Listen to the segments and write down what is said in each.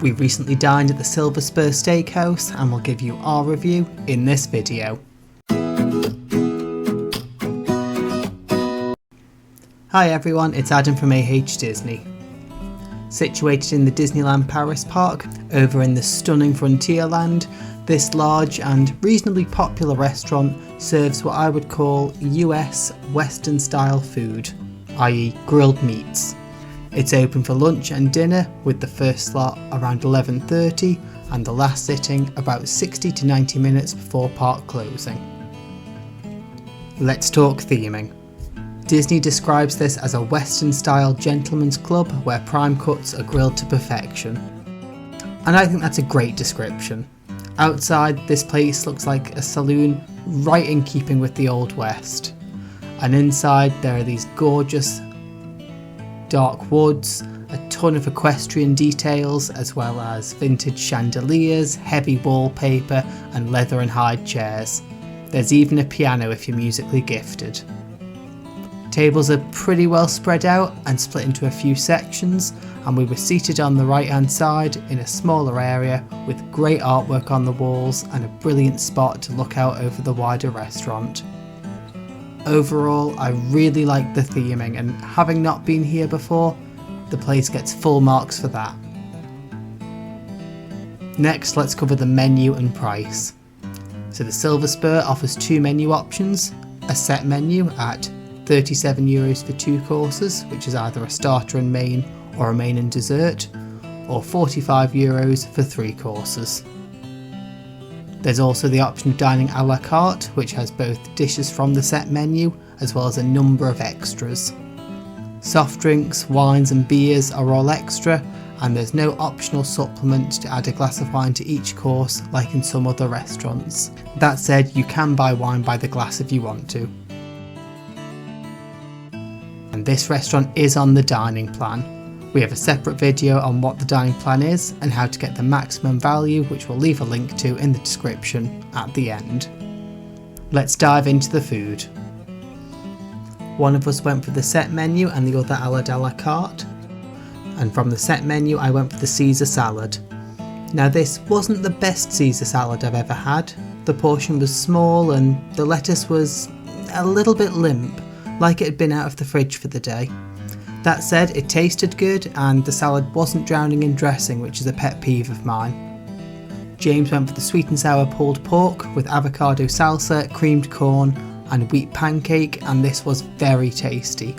We recently dined at the Silver Spur Steakhouse and we'll give you our review in this video. Hi everyone, it's Adam from Disney. Situated in the Disneyland Paris park, over in the stunning Frontierland, this large and reasonably popular restaurant serves what I would call US Western style food, i.e. grilled meats. It's open for lunch and dinner, with the first slot around 11:30 and the last sitting about 60 to 90 minutes before park closing. Let's talk theming. Disney describes this as a Western style gentleman's club where prime cuts are grilled to perfection. And I think that's a great description. Outside, this place looks like a saloon right in keeping with the Old West. And inside there are these gorgeous dark woods, a ton of equestrian details, as well as vintage chandeliers, heavy wallpaper and leather and hide chairs. There's even a piano if you're musically gifted. Tables are pretty well spread out and split into a few sections, and we were seated on the right hand side in a smaller area with great artwork on the walls and a brilliant spot to look out over the wider restaurant. Overall, I really like the theming, and having not been here before, the place gets full marks for that. Next, let's cover the menu and price. So the Silver Spur offers two menu options, a set menu at €37 for 2 courses, which is either a starter and main or a main and dessert, or €45 for 3 courses. There's also the option of dining a la carte, which has both dishes from the set menu as well as a number of extras. Soft drinks, wines and beers are all extra, and there's no optional supplement to add a glass of wine to each course like in some other restaurants. That said, you can buy wine by the glass if you want to. And this restaurant is on the dining plan. We have a separate video on what the dining plan is and how to get the maximum value, which we'll leave a link to in the description at the end. Let's dive into the food. One of us went for the set menu and the other a la carte. And from the set menu I went for the Caesar salad. Now this wasn't the best Caesar salad I've ever had. The portion was small and the lettuce was a little bit limp, like it had been out of the fridge for the day. That said, it tasted good and the salad wasn't drowning in dressing, which is a pet peeve of mine. James went for the sweet and sour pulled pork with avocado salsa, creamed corn and wheat pancake, and this was very tasty.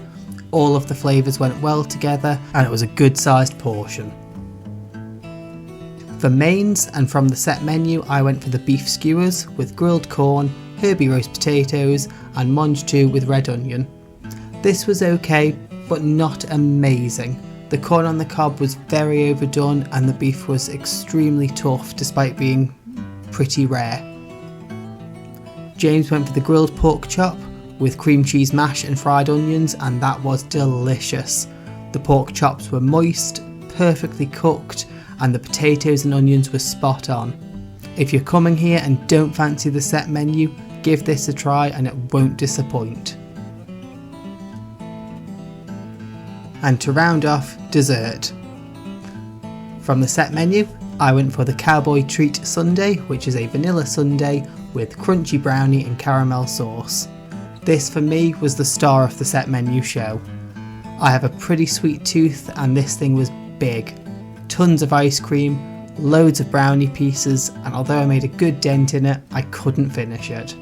All of the flavours went well together and it was a good sized portion. For mains and from the set menu I went for the beef skewers with grilled corn, herby roast potatoes and mange tout with red onion. This was okay, but not amazing. The corn on the cob was very overdone and the beef was extremely tough despite being pretty rare. James went for the grilled pork chop with cream cheese mash and fried onions, and that was delicious. The pork chops were moist, perfectly cooked, and the potatoes and onions were spot on. If you're coming here and don't fancy the set menu, give this a try and it won't disappoint. And to round off, dessert. From the set menu, I went for the Cowboy Treat Sundae, which is a vanilla sundae with crunchy brownie and caramel sauce. This for me was the star of the set menu show. I have a pretty sweet tooth and this thing was big. Tons of ice cream, loads of brownie pieces, and although I made a good dent in it, I couldn't finish it.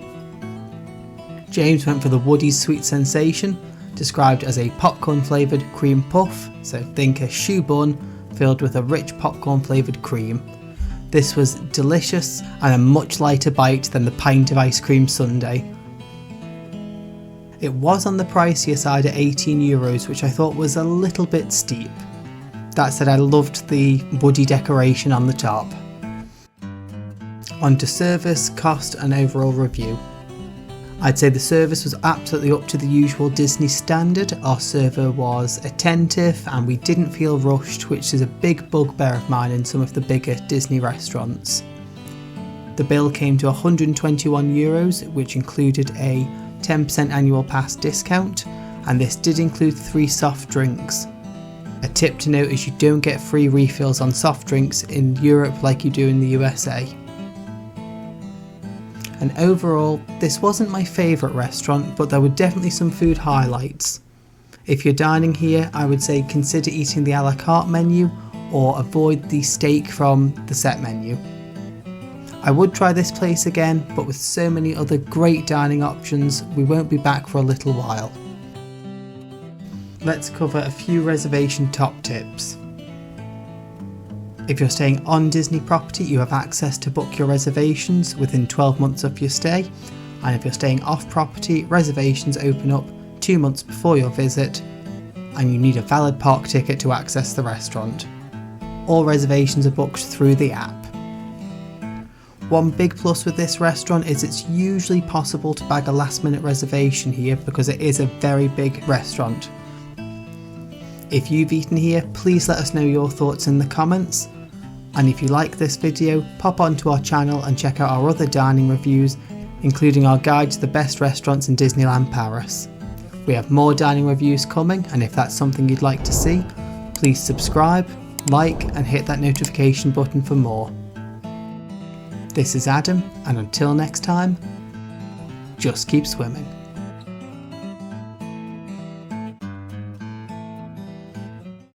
James went for the Woody's Sweet Sensation, described as a popcorn flavoured cream puff, so think a choux bun filled with a rich popcorn flavoured cream. This was delicious and a much lighter bite than the pint of ice cream sundae. It was on the pricier side at €18, which I thought was a little bit steep. That said, I loved the woody decoration on the top. On to service, cost and overall review. I'd say the service was absolutely up to the usual Disney standard. Our server was attentive and we didn't feel rushed, which is a big bugbear of mine in some of the bigger Disney restaurants. The bill came to €121, which included a 10% annual pass discount, and this did include 3 soft drinks. A tip to note is you don't get free refills on soft drinks in Europe like you do in the USA. And overall, this wasn't my favourite restaurant, but there were definitely some food highlights. If you're dining here, I would say consider eating the a la carte menu or avoid the steak from the set menu. I would try this place again, but with so many other great dining options, we won't be back for a little while. Let's cover a few reservation top tips. If you're staying on Disney property, you have access to book your reservations within 12 months of your stay, and if you're staying off property, reservations open up 2 months before your visit, and you need a valid park ticket to access the restaurant. All reservations are booked through the app. One big plus with this restaurant is it's usually possible to bag a last minute reservation here because it is a very big restaurant. If you've eaten here, please let us know your thoughts in the comments, and if you like this video, pop onto our channel and check out our other dining reviews, including our guide to the best restaurants in Disneyland Paris. We have more dining reviews coming, and if that's something you'd like to see, please subscribe, like and hit that notification button for more. This is Adam, and until next time, just keep swimming.